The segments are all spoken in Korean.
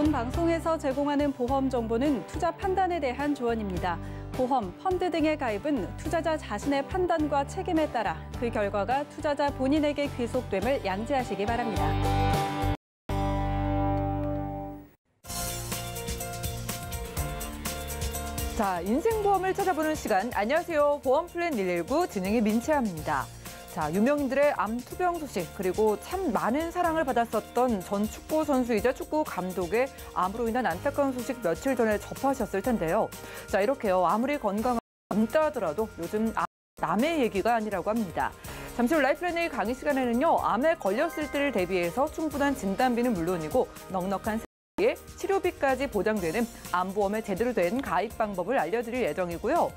본 방송에서 제공하는 보험 정보는 투자 판단에 대한 조언입니다. 보험, 펀드 등의 가입은 투자자 자신의 판단과 책임에 따라 그 결과가 투자자 본인에게 귀속됨을 양지하시기 바랍니다. 자, 인생보험을 찾아보는 시간. 안녕하세요. 보험플랜 119 진행의 민채아입니다. 자, 유명인들의 암 투병 소식, 그리고 참 많은 사랑을 받았었던 전 축구 선수이자 축구 감독의 암으로 인한 안타까운 소식 며칠 전에 접하셨을 텐데요. 자, 이렇게요. 아무리 건강하고 젊다 하더라도 요즘 남의 얘기가 아니라고 합니다. 잠시 후 라이플 N1 강의 시간에는요. 암에 걸렸을 때를 대비해서 충분한 진단비는 물론이고 넉넉한 치료비까지 보장되는 암보험에 제대로 된 가입 방법을 알려드릴 예정이고요.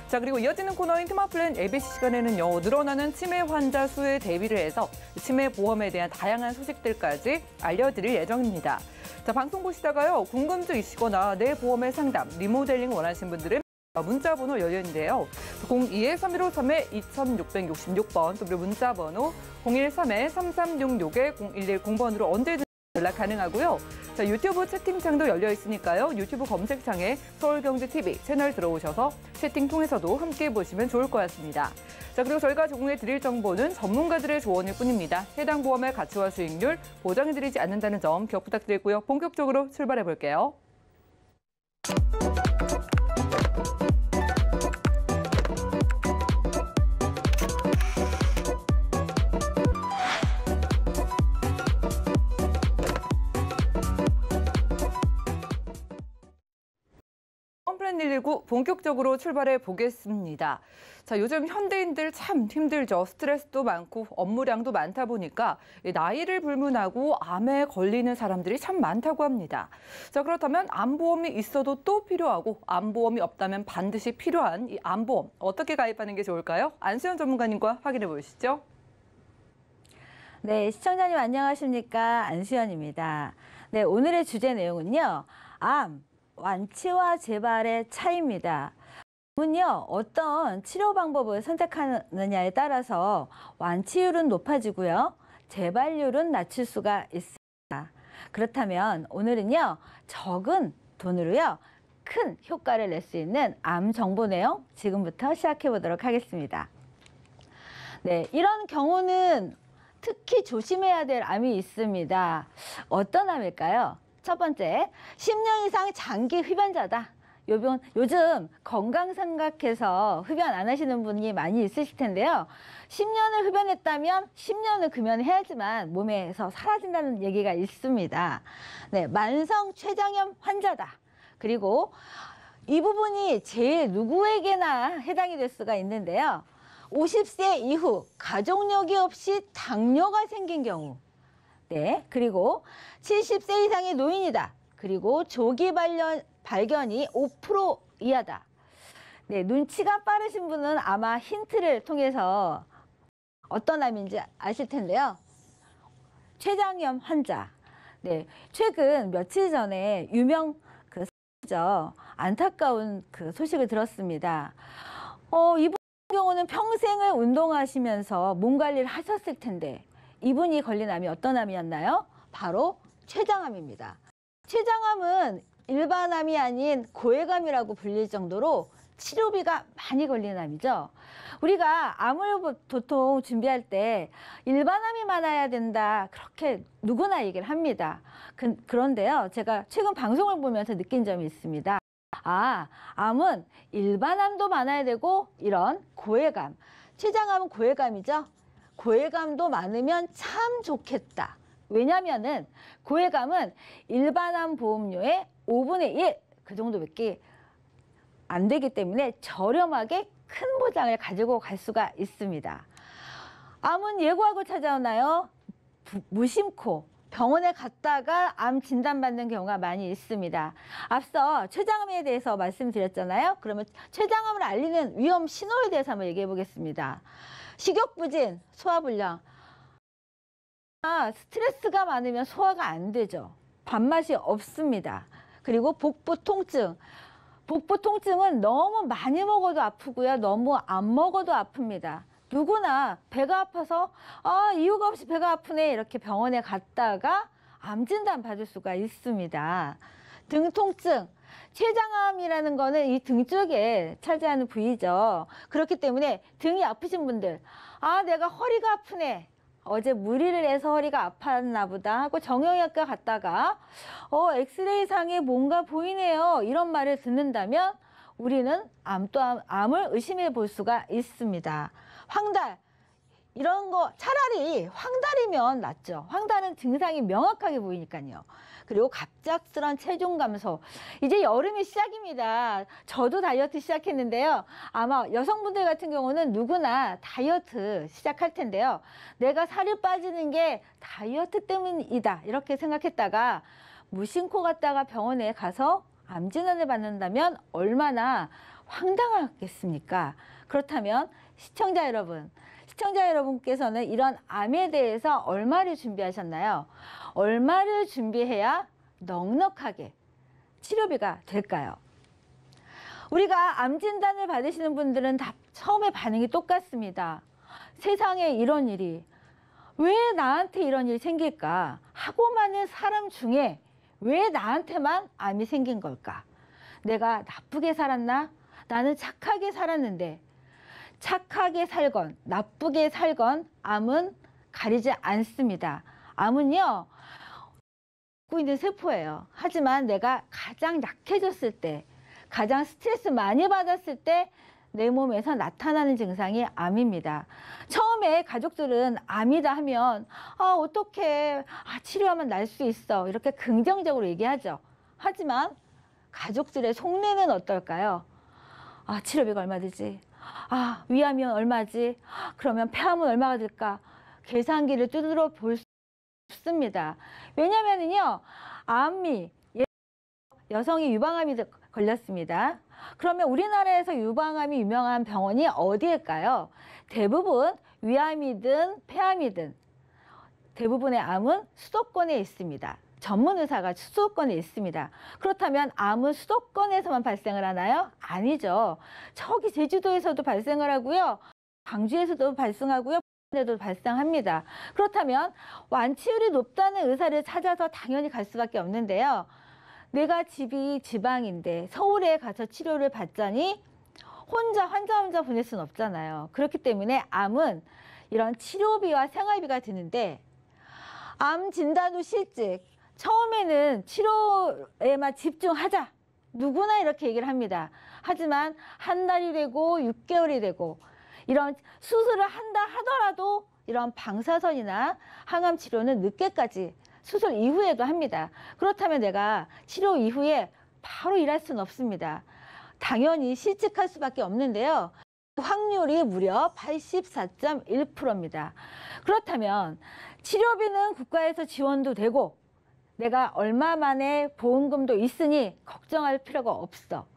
자, 그리고 이어지는 코너인 테마플랜 ABC 시간에는요. 늘어나는 치매 환자 수에 대비를 해서 치매 보험에 대한 다양한 소식들까지 알려드릴 예정입니다. 자, 방송 보시다가요. 궁금증 있으시거나 내 보험의 상담, 리모델링 원하시는 분들은 문자 번호 열려있는데요. 02-3153-2666번 또 그리고 문자 번호 013-3366-0110번으로 언제든 연락 가능하고요. 자, 유튜브 채팅창도 열려 있으니까요. 유튜브 검색창에 서울경제TV 채널 들어오셔서 채팅 통해서도 함께 보시면 좋을 것 같습니다. 자, 그리고 저희가 제공해 드릴 정보는 전문가들의 조언일 뿐입니다. 해당 보험의 가치와 수익률 보장해드리지 않는다는 점 기억 부탁드리고요. 본격적으로 출발해 볼게요. 보험플랜 119 본격적으로 출발해 보겠습니다. 자, 요즘 현대인들 참 힘들죠. 스트레스도 많고 업무량도 많다 보니까 나이를 불문하고 암에 걸리는 사람들이 참 많다고 합니다. 자, 그렇다면 암보험이 있어도 또 필요하고 암보험이 없다면 반드시 필요한 이 암보험 어떻게 가입하는 게 좋을까요? 안수연 전문가님과 확인해 보시죠. 네, 시청자님 안녕하십니까? 안수연입니다. 네, 오늘의 주제 내용은요. 암, 완치와 재발의 차이입니다. 암은요, 어떤 치료 방법을 선택하느냐에 따라서 완치율은 높아지고요. 재발률은 낮출 수가 있습니다. 그렇다면 오늘은요, 적은 돈으로요, 큰 효과를 낼 수 있는 암 정보 내용 지금부터 시작해 보도록 하겠습니다. 네, 이런 경우는 특히 조심해야 될 암이 있습니다. 어떤 암일까요? 첫 번째, 10년 이상 장기 흡연자다. 요즘 건강 생각해서 흡연 안 하시는 분이 많이 있으실 텐데요. 10년을 흡연했다면 10년을 금연해야지만 몸에서 사라진다는 얘기가 있습니다. 네, 만성 췌장염 환자다. 그리고 이 부분이 제일 누구에게나 해당이 될 수가 있는데요. 50세 이후 가족력이 없이 당뇨가 생긴 경우. 네, 그리고 70세 이상의 노인이다. 그리고 조기 발견이 5% 이하다. 네, 눈치가 빠르신 분은 아마 힌트를 통해서 어떤 암인지 아실 텐데요. 췌장염 환자. 네, 최근 며칠 전에 유명 안타까운 소식을 들었습니다. 이분 경우는 평생을 운동하시면서 몸 관리를 하셨을 텐데 이분이 걸린 암이 어떤 암이었나요? 바로 췌장암입니다. 췌장암은 일반 암이 아닌 고액암이라고 불릴 정도로 치료비가 많이 걸리는 암이죠. 우리가 암을 보통 준비할 때 일반 암이 많아야 된다. 그렇게 누구나 얘기를 합니다. 그런데요, 제가 최근 방송을 보면서 느낀 점이 있습니다. 암은 일반 암도 많아야 되고 이런 고액암, 췌장암은 고액암이죠. 고액암도 많으면 참 좋겠다. 왜냐면은 고액암은 일반암 보험료의 5분의 1 그 정도밖에 안 되기 때문에 저렴하게 큰 보장을 가지고 갈 수가 있습니다. 암은 예고하고 찾아오나요? 무심코 병원에 갔다가 암 진단받는 경우가 많이 있습니다. 앞서 췌장암에 대해서 말씀드렸잖아요. 그러면 췌장암을 알리는 위험 신호에 대해서 한번 얘기해 보겠습니다. 식욕부진, 소화불량. 스트레스가 많으면 소화가 안 되죠. 밥맛이 없습니다. 그리고 복부 통증. 복부 통증은 너무 많이 먹어도 아프고요. 너무 안 먹어도 아픕니다. 누구나 배가 아파서 이유가 없이 배가 아프네 이렇게 병원에 갔다가 암 진단 받을 수가 있습니다. 등 통증, 췌장암이라는 거는 이 등 쪽에 차지하는 부위죠. 그렇기 때문에 등이 아프신 분들, 아, 내가 허리가 아프네. 어제 무리를 해서 허리가 아팠나 보다 하고 정형외과 갔다가 엑스레이상에 뭔가 보이네요. 이런 말을 듣는다면 우리는 암을 의심해 볼 수가 있습니다. 황달, 이런 거 차라리 황달이면 낫죠. 황달은 증상이 명확하게 보이니까요. 그리고 갑작스런 체중 감소. 이제 여름이 시작입니다. 저도 다이어트 시작했는데요. 아마 여성분들 같은 경우는 누구나 다이어트 시작할 텐데요. 내가 살이 빠지는 게 다이어트 때문이다 이렇게 생각했다가 무심코 갔다가 병원에 가서 암 진단을 받는다면 얼마나 황당하겠습니까? 그렇다면 시청자 여러분께서는 이런 암에 대해서 얼마를 준비하셨나요? 얼마를 준비해야 넉넉하게 치료비가 될까요? 우리가 암 진단을 받으시는 분들은 다 처음에 반응이 똑같습니다. 세상에 이런 일이, 왜 나한테 이런 일이 생길까? 하고 많은 사람 중에 왜 나한테만 암이 생긴 걸까? 내가 나쁘게 살았나? 나는 착하게 살았는데. 착하게 살건 나쁘게 살건 암은 가리지 않습니다. 암은요, 갖고 있는 세포예요. 하지만 내가 가장 약해졌을 때, 가장 스트레스 많이 받았을 때 내 몸에서 나타나는 증상이 암입니다. 처음에 가족들은 암이다 하면 어떡해, 치료하면 날 수 있어, 이렇게 긍정적으로 얘기하죠. 하지만 가족들의 속내는 어떨까요? 치료비가 얼마 들지? 위암이면 얼마지? 그러면 폐암은 얼마가 들까? 계산기를 두드려 볼 수 없습니다. 왜냐면은요, 암이, 여성이 유방암이 걸렸습니다. 그러면 우리나라에서 유방암이 유명한 병원이 어디일까요? 대부분 위암이든 폐암이든 대부분의 암은 수도권에 있습니다. 전문 의사가 수도권에 있습니다. 그렇다면 암은 수도권에서만 발생을 하나요? 아니죠. 저기 제주도에서도 발생을 하고요. 광주에서도 발생하고요. 에도 발생합니다. 그렇다면 완치율이 높다는 의사를 찾아서 당연히 갈 수밖에 없는데요. 내가 집이 지방인데 서울에 가서 치료를 받자니 환자 혼자 보낼 수는 없잖아요. 그렇기 때문에 암은 이런 치료비와 생활비가 드는데, 암 진단 후 실직, 처음에는 치료에만 집중하자, 누구나 이렇게 얘기를 합니다. 하지만 한 달이 되고 6개월이 되고 이런 수술을 한다 하더라도 이런 방사선이나 항암 치료는 늦게까지, 수술 이후에도 합니다. 그렇다면 내가 치료 이후에 바로 일할 수는 없습니다. 당연히 실직할 수밖에 없는데요. 확률이 무려 84.1%입니다. 그렇다면 치료비는 국가에서 지원도 되고 내가 얼마만의 보험금도 있으니 걱정할 필요가 없어.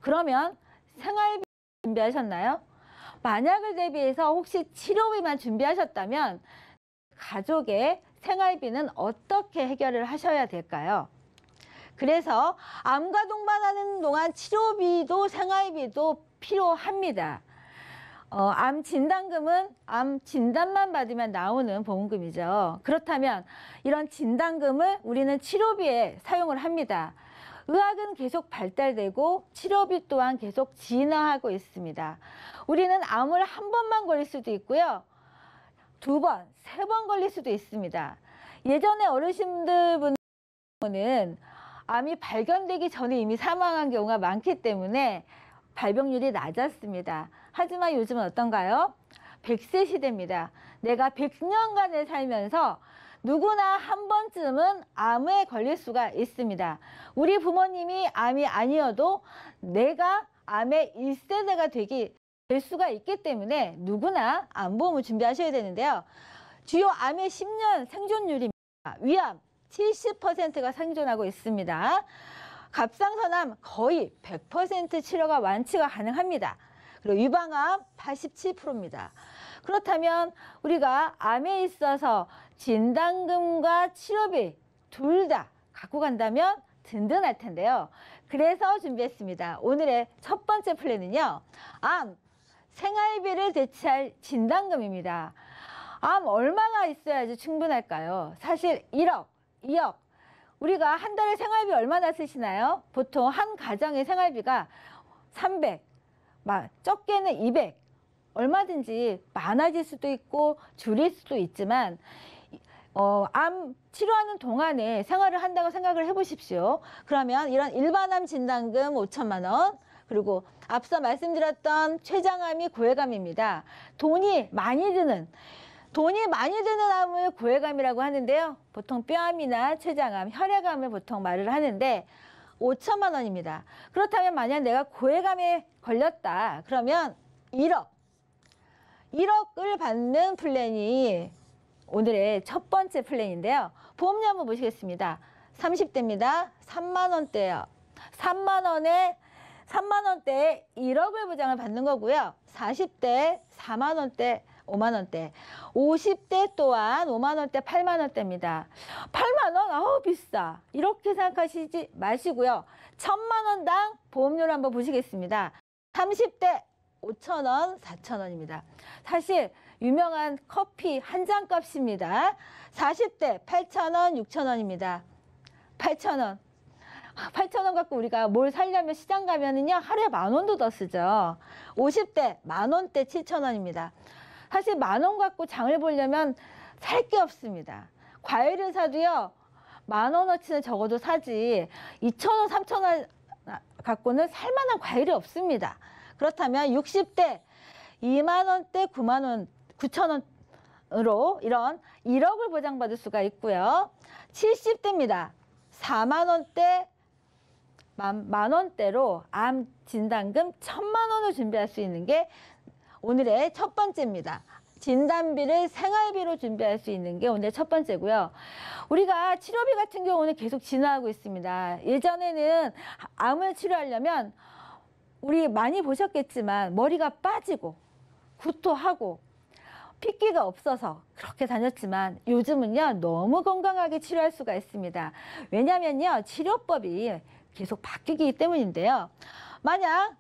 그러면 생활비 준비하셨나요? 만약을 대비해서 혹시 치료비만 준비하셨다면 가족의 생활비는 어떻게 해결을 하셔야 될까요? 그래서 암과 동반하는 동안 치료비도 생활비도 필요합니다. 암 진단금은 암 진단만 받으면 나오는 보험금이죠. 그렇다면 이런 진단금을 우리는 치료비에 사용을 합니다. 의학은 계속 발달되고 치료비 또한 계속 진화하고 있습니다. 우리는 암을 한 번만 걸릴 수도 있고요. 2번, 3번 걸릴 수도 있습니다. 예전에 어르신들은 암이 발견되기 전에 이미 사망한 경우가 많기 때문에 발병률이 낮았습니다. 하지만 요즘은 어떤가요? 100세 시대입니다. 내가 100년간을 살면서 누구나 한 번쯤은 암에 걸릴 수가 있습니다. 우리 부모님이 암이 아니어도 내가 암의 1세대가 될 수가 있기 때문에 누구나 암보험을 준비하셔야 되는데요. 주요 암의 10년 생존율입니다. 위암 70%가 생존하고 있습니다. 갑상선암 거의 100% 치료가 완치가 가능합니다. 그리고 유방암 87%입니다. 그렇다면 우리가 암에 있어서 진단금과 치료비 둘 다 갖고 간다면 든든할 텐데요. 그래서 준비했습니다. 오늘의 첫 번째 플랜은요, 암 생활비를 대체할 진단금입니다. 암 얼마나 있어야지 충분할까요? 사실 1억, 2억. 우리가 한 달에 생활비 얼마나 쓰시나요? 보통 한 가정의 생활비가 300, 적게는 200. 얼마든지 많아질 수도 있고 줄일 수도 있지만 암 치료하는 동안에 생활을 한다고 생각을 해보십시오. 그러면 이런 일반암 진단금 5천만 원, 그리고 앞서 말씀드렸던 췌장암이 고해감입니다. 돈이 많이 드는 암을 고해감이라고 하는데요. 보통 뼈암이나 췌장암, 혈액암을 보통 말을 하는데 5천만 원입니다. 그렇다면 만약 내가 고해감에 걸렸다 그러면 1억을 받는 플랜이 오늘의 첫 번째 플랜인데요. 보험료 한번 보시겠습니다. 30대입니다. 3만 원대요. 3만 원대에 1억을 보장을 받는 거고요. 40대 4만 원대, 5만 원대. 50대 또한 5만 원대, 8만 원대입니다. 8만 원? 아우 비싸. 이렇게 생각하시지 마시고요. 1,000만 원당 보험료를 한번 보시겠습니다. 30대 5천 원, 4천 원입니다. 사실 유명한 커피 한 잔 값입니다. 40대 8천 원, 6천 원입니다. 8천 원. 8천 원 갖고 우리가 뭘 사려면 시장 가면은요 하루에 10,000원도 더 쓰죠. 50대 10,000원대 7천 원입니다. 사실 10,000원 갖고 장을 보려면 살 게 없습니다. 과일을 사도요 10,000원어치는 적어도 사지 2,000원, 3,000원 갖고는 살만한 과일이 없습니다. 그렇다면 60대 2만 원대 9만 원, 9천 원으로 이런 1억을 보장받을 수가 있고요. 70대입니다. 4만 원대, 만 원대로 암 진단금 1,000만 원을 준비할 수 있는 게 오늘의 첫 번째입니다. 진단비를 생활비로 준비할 수 있는 게 오늘 첫 번째고요. 우리가 치료비 같은 경우는 계속 진화하고 있습니다. 예전에는 암을 치료하려면 우리 많이 보셨겠지만 머리가 빠지고 구토하고 핏기가 없어서 그렇게 다녔지만 요즘은요 너무 건강하게 치료할 수가 있습니다. 왜냐면요 치료법이 계속 바뀌기 때문인데요. 만약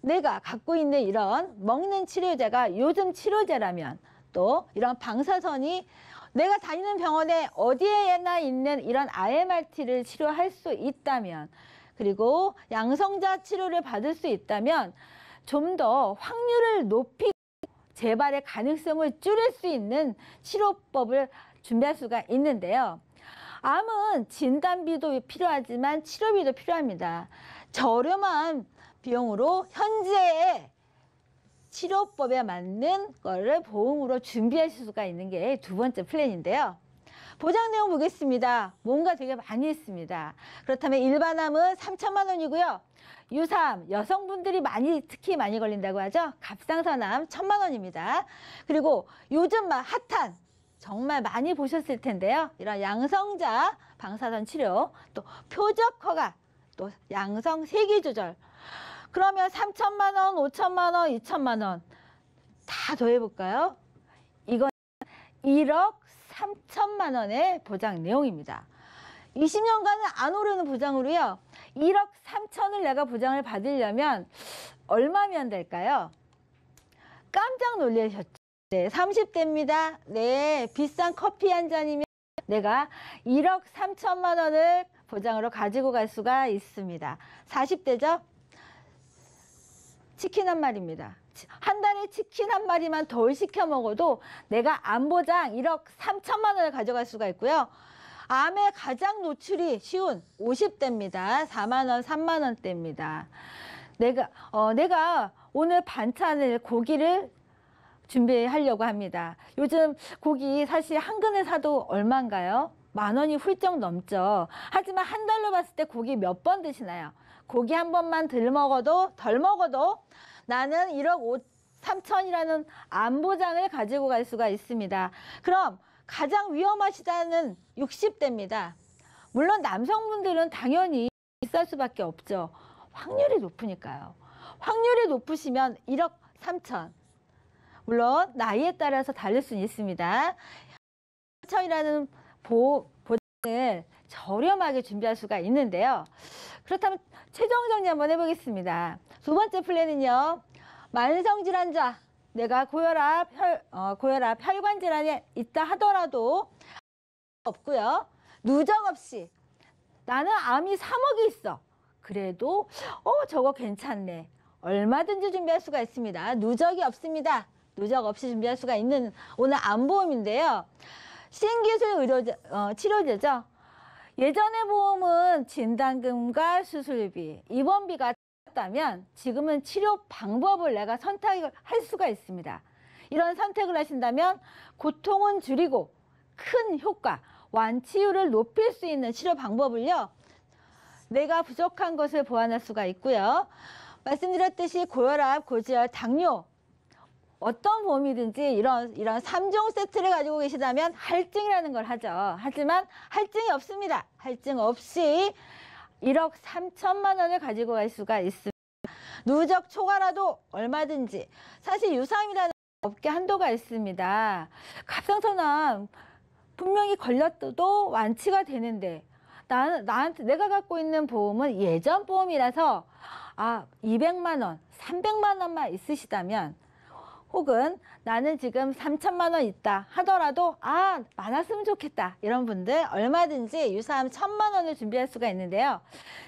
내가 갖고 있는 이런 먹는 치료제가 요즘 치료제라면 또 이런 방사선이 내가 다니는 병원에 어디에나 있는 이런 RMRT를 치료할 수 있다면 그리고 양성자 치료를 받을 수 있다면 좀 더 확률을 높이고 재발의 가능성을 줄일 수 있는 치료법을 준비할 수가 있는데요. 암은 진단비도 필요하지만 치료비도 필요합니다. 저렴한 비용으로 현재의 치료법에 맞는 거를 보험으로 준비하실 수가 있는 게 두 번째 플랜인데요. 보장 내용 보겠습니다. 뭔가 되게 많이 있습니다. 그렇다면 일반암은 3천만 원이고요. 유사암, 여성분들이 특히 많이 걸린다고 하죠. 갑상선암 1,000만 원입니다. 그리고 요즘 막 핫한 정말 많이 보셨을 텐데요. 이런 양성자 방사선 치료, 또 표적 허가, 또 양성 세기 조절. 그러면 3천만 원, 5천만 원, 2천만 원 다 더해볼까요? 이건 1억 3천만 원의 보장 내용입니다. 20년간은 안 오르는 보장으로요. 1억 3천을 내가 보장을 받으려면 얼마면 될까요? 깜짝 놀라셨죠? 네, 30대입니다. 네, 비싼 커피 한 잔이면 내가 1억 3천만 원을 보장으로 가지고 갈 수가 있습니다. 40대죠? 치킨 한 마리입니다. 한 달에 치킨 한 마리만 덜 시켜 먹어도 내가 암 보장 1억 3천만 원을 가져갈 수가 있고요. 암에 가장 노출이 쉬운 50대입니다. 4만 원, 3만 원대입니다. 내가 오늘 반찬을 고기를 준비하려고 합니다. 요즘 고기 사실 한 근을 사도 얼마인가요? 10,000원이 훌쩍 넘죠. 하지만 한 달로 봤을 때 고기 몇 번 드시나요? 고기 한 번만 덜 먹어도 나는 1억 3천이라는 암 보장을 가지고 갈 수가 있습니다. 그럼 가장 위험하시다는 60대입니다. 물론 남성분들은 당연히 비쌀 수밖에 없죠. 확률이 높으니까요. 확률이 높으시면 1억 3천. 물론 나이에 따라서 다를 수는 있습니다. 3천이라는 보장을 저렴하게 준비할 수가 있는데요. 그렇다면 최종 정리 한번 해보겠습니다. 두 번째 플랜은요. 만성질환자, 내가 고혈압, 혈관 질환이 있다 하더라도 없고요. 누적 없이 나는 암이 3억이 있어. 그래도 저거 괜찮네. 얼마든지 준비할 수가 있습니다. 누적이 없습니다. 누적 없이 준비할 수가 있는 오늘 암보험인데요. 신기술 치료제죠. 예전의 보험은 진단금과 수술비, 입원비가 다면 지금은 치료 방법을 내가 선택을 할 수가 있습니다. 이런 선택을 하신다면 고통은 줄이고 큰 효과, 완치율을 높일 수 있는 치료 방법을요. 내가 부족한 것을 보완할 수가 있고요. 말씀드렸듯이 고혈압, 고지혈, 당뇨 어떤 보험이든지 이런 3종 세트를 가지고 계시다면 할증이라는 걸 하죠. 하지만 할증이 없습니다. 할증 없이 1억 3천만 원을 가지고 갈 수가 있습니다. 누적 초과라도 얼마든지. 사실 유사암이라는 업계 한도가 있습니다. 갑상선암 분명히 걸렸어도 완치가 되는데 내가 갖고 있는 보험은 예전 보험이라서 200만 원, 300만 원만 있으시다면 혹은 나는 지금 3천만 원 있다 하더라도 많았으면 좋겠다 이런 분들 얼마든지 유사암 1,000만 원을 준비할 수가 있는데요.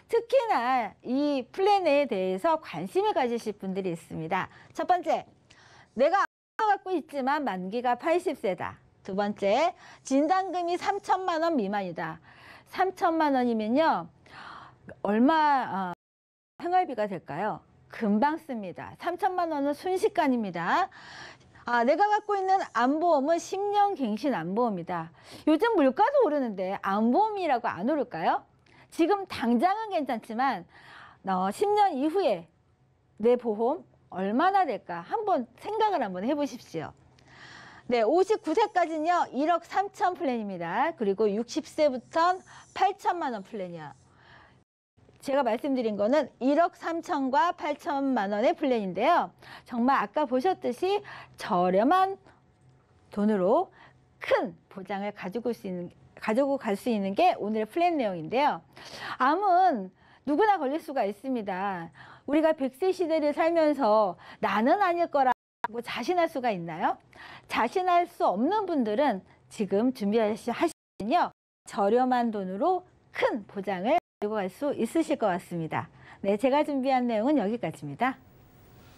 특히나 이 플랜에 대해서 관심을 가지실 분들이 있습니다. 첫 번째, 내가 갖고 있지만 만기가 80세다. 두 번째, 진단금이 3천만 원 미만이다. 3천만 원이면요 얼마 생활비가 될까요? 금방 씁니다. 3천만 원은 순식간입니다. 내가 갖고 있는 암보험은 10년 갱신 암보험이다. 요즘 물가도 오르는데 암보험이라고 안 오를까요? 지금 당장은 괜찮지만 10년 이후에 내 보험 얼마나 될까 한번 생각을 한번 해보십시오. 네, 59세까지는요 1억 3천 플랜입니다. 그리고 60세부터 8천만 원 플랜이요. 제가 말씀드린 거는 1억 3천과 8천만 원의 플랜인데요. 정말 아까 보셨듯이 저렴한 돈으로 큰 보장을 가지고 갈 수 있는 게 오늘의 플랜 내용인데요. 암은 누구나 걸릴 수가 있습니다. 우리가 100세 시대를 살면서 나는 아닐 거라고 자신할 수가 있나요? 자신할 수 없는 분들은 지금 준비하시면요. 저렴한 돈으로 큰 보장을 가지고 갈 수 있으실 것 같습니다. 네, 제가 준비한 내용은 여기까지입니다.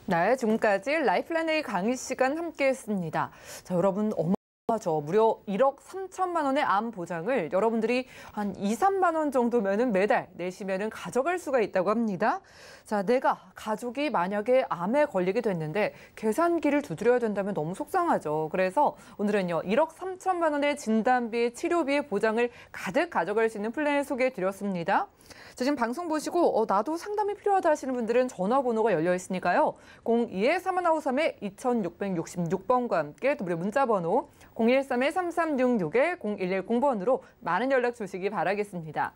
네, 지금까지 라이플랜의 강의 시간 함께했습니다. 자, 여러분 어마어마하죠. 무려 1억 3천만 원의 암 보장을 여러분들이 한 2, 3만 원 정도면은 매달 내시면은 가져갈 수가 있다고 합니다. 자, 내가 가족이 만약에 암에 걸리게 됐는데 계산기를 두드려야 된다면 너무 속상하죠. 그래서 오늘은요 1억 3천만 원의 진단비, 치료비의 보장을 가득 가져갈 수 있는 플랜을 소개해드렸습니다. 자, 지금 방송 보시고 나도 상담이 필요하다 하시는 분들은 전화번호가 열려 있으니까요. 02-3153-2666번과 함께 또 무료 문자번호 013-3366-0110번으로 많은 연락 주시기 바라겠습니다.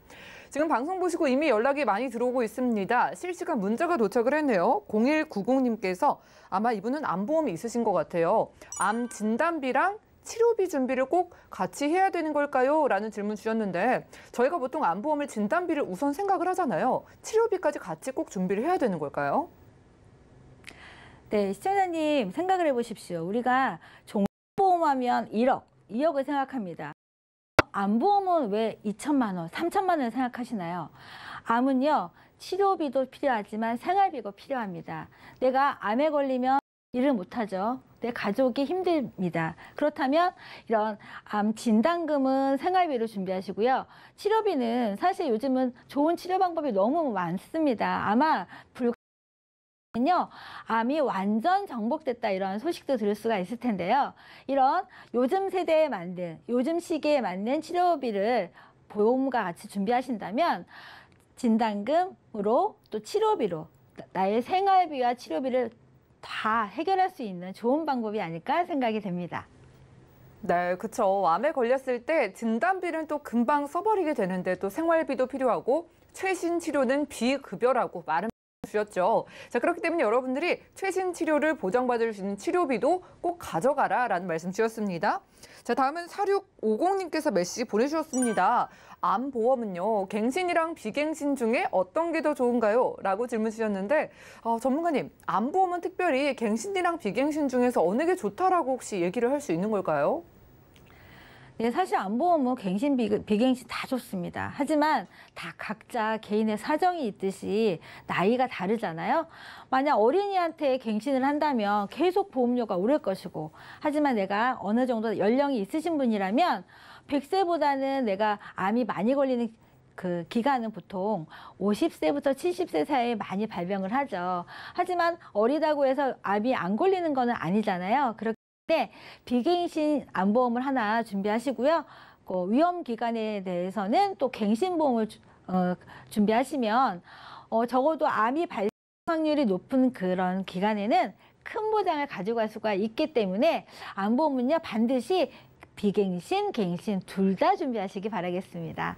지금 방송 보시고 이미 연락이 많이 들어오고 있습니다. 실시간 문자가 도착을 했네요. 0190님께서 아마 이분은 암보험이 있으신 것 같아요. 암 진단비랑 치료비 준비를 꼭 같이 해야 되는 걸까요? 라는 질문 주셨는데 저희가 보통 암보험을 진단비를 우선 생각을 하잖아요. 치료비까지 같이 꼭 준비를 해야 되는 걸까요? 네, 시청자님 생각을 해보십시오. 우리가 종보험하면 1억, 2억을 생각합니다. 암보험은 왜 2천만 원, 3천만 원을 생각하시나요? 암은요, 치료비도 필요하지만 생활비가 필요합니다. 내가 암에 걸리면 일을 못하죠. 내 가족이 힘듭니다. 그렇다면 이런 암 진단금은 생활비로 준비하시고요. 치료비는 사실 요즘은 좋은 치료 방법이 너무 많습니다. 아마 암이 완전 정복됐다 이런 소식도 들을 수가 있을 텐데요. 이런 요즘 세대에 맞는, 요즘 시기에 맞는 치료비를 보험과 같이 준비하신다면 진단금으로 또 치료비로 나의 생활비와 치료비를 다 해결할 수 있는 좋은 방법이 아닐까 생각이 됩니다. 네, 그렇죠. 암에 걸렸을 때 진단비는 또 금방 써버리게 되는데 또 생활비도 필요하고 최신 치료는 비급여라고 말은 주셨죠. 자, 그렇기 때문에 여러분들이 최신 치료를 보장받을 수 있는 치료비도 꼭 가져가라라는 말씀 주셨습니다. 자, 다음은 4650님께서 메시지 보내주셨습니다. 암보험은요, 갱신이랑 비갱신 중에 어떤 게 더 좋은가요? 라고 질문 주셨는데 전문가님, 암보험은 특별히 갱신이랑 비갱신 중에서 어느 게 좋다라고 혹시 얘기를 할 수 있는 걸까요? 네, 사실 암보험은 갱신, 비갱신 다 좋습니다. 하지만 다 각자 개인의 사정이 있듯이 나이가 다르잖아요. 만약 어린이한테 갱신을 한다면 계속 보험료가 오를 것이고, 하지만 내가 어느 정도 연령이 있으신 분이라면 100세보다는 내가 암이 많이 걸리는 그 기간은 보통 50세부터 70세 사이에 많이 발병을 하죠. 하지만 어리다고 해서 암이 안 걸리는 거는 아니잖아요. 그렇기 때문에 비갱신 암보험을 하나 준비하시고요. 위험 기간에 대해서는 또 갱신보험을 준비하시면 적어도 암이 발생 확률이 높은 그런 기간에는 큰 보장을 가져갈 수가 있기 때문에 암보험은요 반드시 비갱신, 갱신 둘 다 준비하시기 바라겠습니다.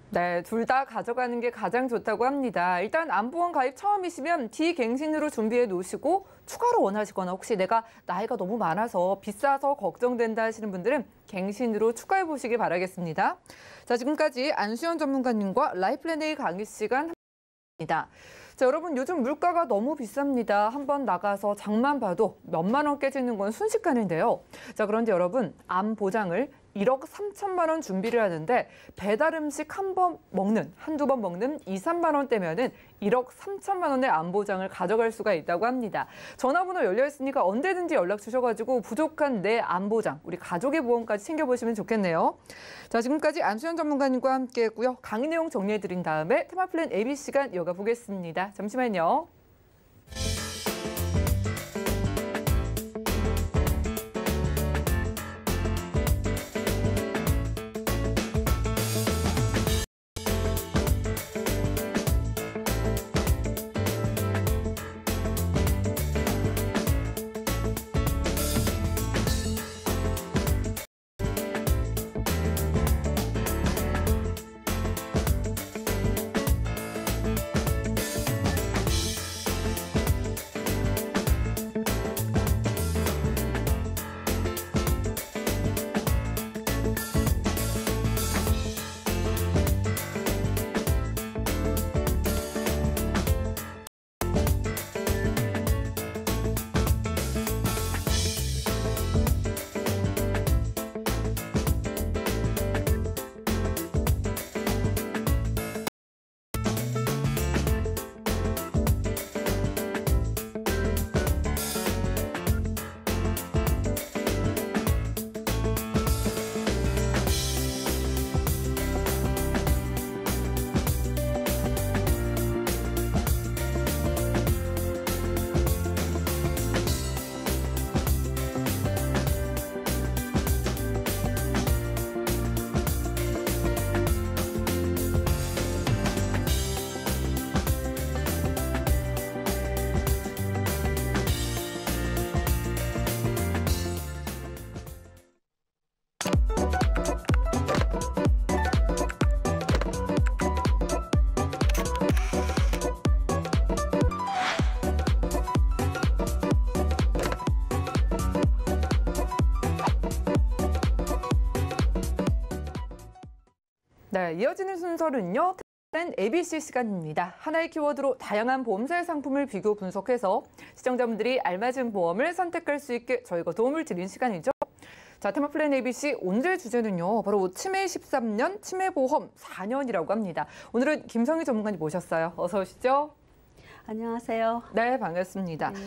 네, 둘 다 가져가는 게 가장 좋다고 합니다. 일단 암보험 가입 처음이시면 비갱신으로 준비해 놓으시고 추가로 원하시거나 혹시 내가 나이가 너무 많아서 비싸서 걱정된다 하시는 분들은 갱신으로 추가해 보시기 바라겠습니다. 자, 지금까지 안수연 전문가님과 라이플랜 A 강의 시간 함께했습니다. 자, 여러분 요즘 물가가 너무 비쌉니다. 한번 나가서 장만 봐도 몇만 원 깨지는 건 순식간인데요. 자, 그런데 여러분 암 보장을 1억 3천만 원 준비를 하는데 배달 음식 한두 번 먹는 2, 3만 원대면은 1억 3천만 원의 암 보장을 가져갈 수가 있다고 합니다. 전화번호 열려 있으니까 언제든지 연락 주셔가지고 부족한 내 암 보장, 우리 가족의 보험까지 챙겨보시면 좋겠네요. 자, 지금까지 안수연 전문가님과 함께했고요. 강의 내용 정리해드린 다음에 테마플랜 AB 시간 이어가 보겠습니다. 잠시만요. 네, 이어지는 순서는요. ABC 시간입니다. 하나의 키워드로 다양한 보험사의 상품을 비교 분석해서 시청자분들이 알맞은 보험을 선택할 수 있게 저희가 도움을 드리는 시간이죠. 자, 테마플랜 ABC 오늘의 주제는요. 바로 치매 13년, 치매보험 4년이라고 합니다. 오늘은 김성희 전문가님 모셨어요. 어서 오시죠. 안녕하세요. 네, 반갑습니다. 네.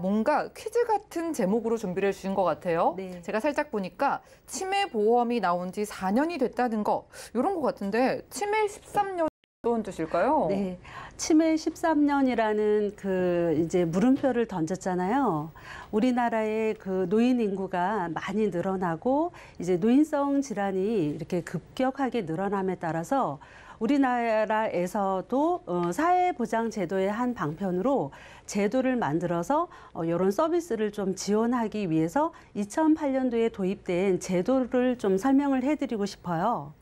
뭔가 퀴즈 같은 제목으로 준비를 해주신 것 같아요. 네. 제가 살짝 보니까 치매 보험이 나온 지 4년이 됐다는 거 이런 것 같은데 치매 13년 어떤 뜻일까요? 네. 치매 13년이라는 그 이제 물음표를 던졌잖아요. 우리나라의 그 노인 인구가 많이 늘어나고 이제 노인성 질환이 이렇게 급격하게 늘어남에 따라서 우리나라에서도 사회보장제도의 한 방편으로 제도를 만들어서 이런 서비스를 좀 지원하기 위해서 2008년도에 도입된 제도를 좀 설명을 해드리고 싶어요.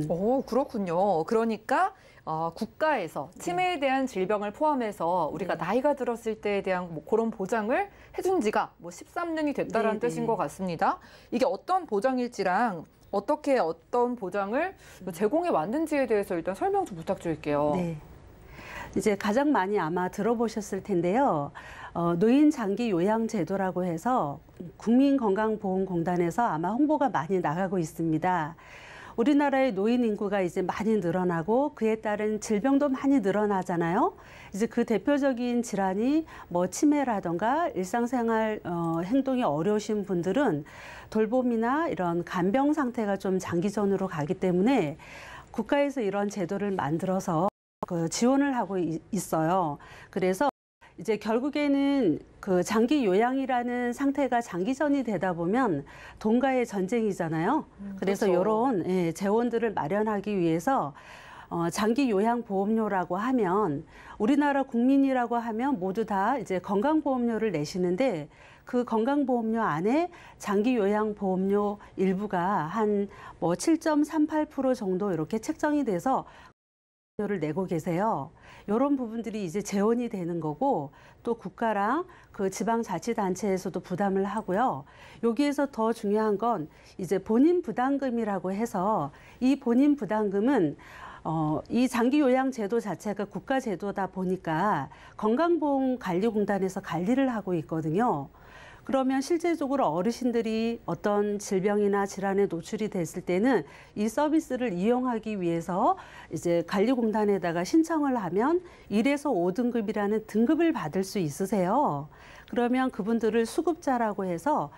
오, 그렇군요. 그러니까 국가에서 치매에 대한 질병을 포함해서 우리가 나이가 들었을 때에 대한 뭐 그런 보장을 해준 지가 뭐 13년이 됐다라는 뜻인 것 같습니다. 이게 어떤 보장일지랑 어떻게 어떤 보장을 제공해 왔는지에 대해서 일단 설명 좀 부탁드릴게요. 네. 이제 가장 많이 아마 들어보셨을 텐데요. 노인 장기 요양 제도라고 해서 국민건강보험공단에서 아마 홍보가 많이 나가고 있습니다. 우리나라의 노인 인구가 이제 많이 늘어나고 그에 따른 질병도 많이 늘어나잖아요. 이제 그 대표적인 질환이 뭐 치매라던가 일상생활 행동이 어려우신 분들은 돌봄이나 이런 간병 상태가 좀 장기전으로 가기 때문에 국가에서 이런 제도를 만들어서 지원을 하고 있어요. 그래서 이제 결국에는 그 장기 요양이라는 상태가 장기전이 되다 보면 돈과의 전쟁이잖아요. 그래서 그렇죠. 이런 재원들을 마련하기 위해서 장기 요양 보험료라고 하면 우리나라 국민이라고 하면 모두 다 이제 건강보험료를 내시는데 그 건강보험료 안에 장기 요양 보험료 일부가 한 뭐 7.38% 정도 이렇게 책정이 돼서 를 내고 계세요. 이런 부분들이 이제 재원이 되는 거고 또 국가랑 그 지방자치단체에서도 부담을 하고요. 여기에서 더 중요한 건 이제 본인 부담금이라고 해서 이 본인 부담금은 이 장기요양제도 자체가 국가제도다 보니까 건강보험관리공단에서 관리를 하고 있거든요. 그러면 실제적으로 어르신들이 어떤 질병이나 질환에 노출이 됐을 때는 이 서비스를 이용하기 위해서 이제 관리공단에다가 신청을 하면 1에서 5등급이라는 등급을 받을 수 있으세요. 그러면 그분들을 수급자라고 해서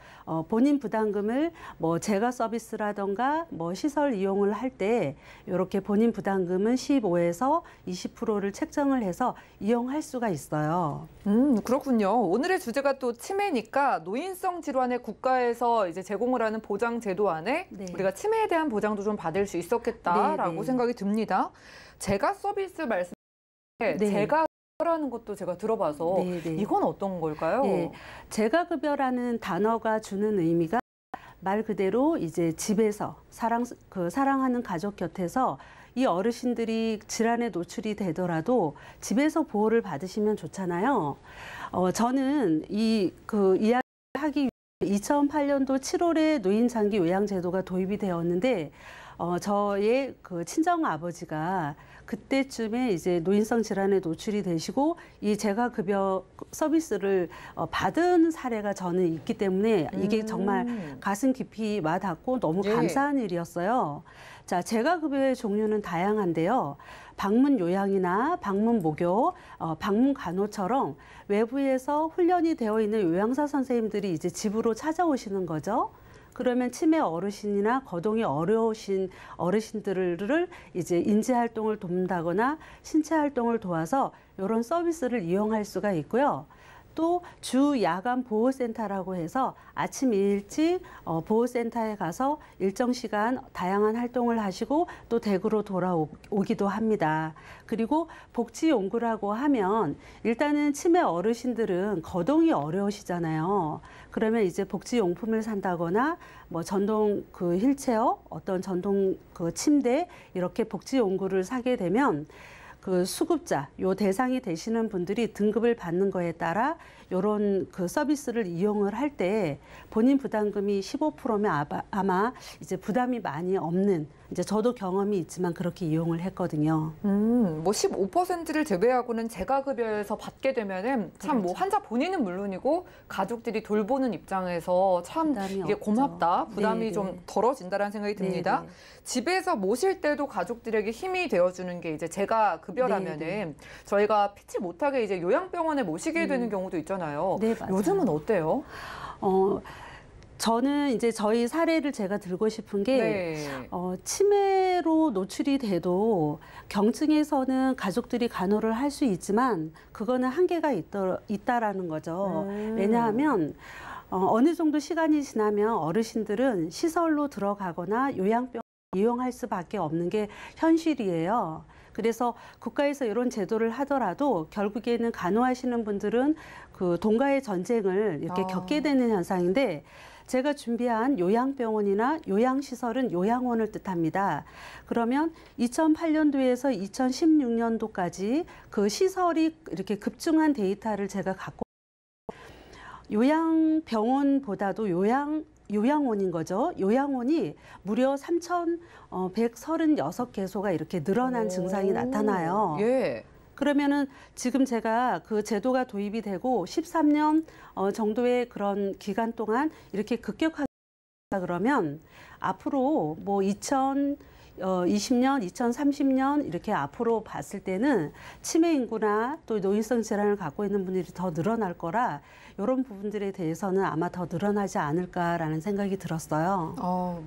본인 부담금을 뭐 재가 서비스라던가 뭐 시설 이용을 할 때 이렇게 본인 부담금은 15에서 20%를 책정을 해서 이용할 수가 있어요. 그렇군요. 오늘의 주제가 또 치매니까 노인성 질환에 국가에서 이제 제공을 하는 보장 제도 안에 네. 우리가 치매에 대한 보장도 좀 받을 수 있었겠다라고 네, 네. 생각이 듭니다. 재가 서비스 말씀에 네. 재가 라는 것도 제가 들어봐서 네, 네. 이건 어떤 걸까요? 네, 재가급여라는 단어가 주는 의미가 말 그대로 이제 집에서 사랑하는 가족 곁에서 이 어르신들이 질환에 노출이 되더라도 집에서 보호를 받으시면 좋잖아요. 저는 이야기 하기 위해 2008년도 7월에 노인장기 요양제도가 도입이 되었는데 저의 그 친정 아버지가 그때쯤에 이제 노인성 질환에 노출이 되시고 이 재가급여 서비스를 받은 사례가 저는 있기 때문에 이게 정말 가슴 깊이 와닿고 너무 예. 감사한 일이었어요. 자, 재가급여의 종류는 다양한데요. 방문 요양이나 방문 목요, 방문 간호처럼 외부에서 훈련이 되어 있는 요양사 선생님들이 이제 집으로 찾아오시는 거죠. 그러면 치매 어르신이나 거동이 어려우신 어르신들을 이제 인지 활동을 돕는다거나 신체 활동을 도와서 이런 서비스를 이용할 수가 있고요. 또 주 야간 보호센터라고 해서 아침 일찍 보호센터에 가서 일정 시간 다양한 활동을 하시고 또 댁으로 돌아오기도 합니다. 그리고 복지용구라고 하면 일단은 치매 어르신들은 거동이 어려우시잖아요. 그러면 이제 복지용품을 산다거나 뭐 전동 그 휠체어, 어떤 전동 그 침대 이렇게 복지용구를 사게 되면 그 수급자, 요 대상이 되시는 분들이 등급을 받는 거에 따라 요런 그 서비스를 이용을 할 때 본인 부담금이 15%면 아마 이제 부담이 많이 없는, 이제 저도 경험이 있지만 그렇게 이용을 했거든요. 뭐 15%를 제외하고는 재가급여에서 받게 되면은 참 뭐 그렇죠. 환자 본인은 물론이고 가족들이 돌보는 입장에서 참 부담이 이게 없죠. 고맙다, 부담이 네, 좀 네. 덜어진다라는 생각이 듭니다. 네, 네. 집에서 모실 때도 가족들에게 힘이 되어주는 게 이제 재가급여라면은 네, 저희가 피치 못하게 이제 요양병원에 모시게 되는 경우도 있잖아요. 네, 맞아요. 요즘은 어때요? 저는 이제 저희 사례를 제가 들고 싶은 게 네. 치매로 노출이 돼도 경증에서는 가족들이 간호를 할 수 있지만 그거는 한계가 있다라는 거죠. 왜냐하면 어느 정도 시간이 지나면 어르신들은 시설로 들어가거나 요양병 이용할 수밖에 없는 게 현실이에요. 그래서 국가에서 이런 제도를 하더라도 결국에는 간호하시는 분들은 그 돈과의 전쟁을 이렇게 겪게 되는 현상인데, 제가 준비한 요양병원이나 요양시설은 요양원을 뜻합니다. 그러면 2008년도에서 2016년도까지 그 시설이 이렇게 급증한 데이터를 제가 갖고, 요양병원보다도 요양원인 거죠. 요양원이 무려 3,136개소가 이렇게 늘어난 증상이 나타나요. 예. 그러면은 지금 제가 그 제도가 도입이 되고 13년 정도의 그런 기간 동안 이렇게 급격하게 그러면 앞으로 뭐 2020년, 2030년 이렇게 앞으로 봤을 때는 치매 인구나 또 노인성 질환을 갖고 있는 분들이 더 늘어날 거라 이런 부분들에 대해서는 아마 더 늘어나지 않을까라는 생각이 들었어요.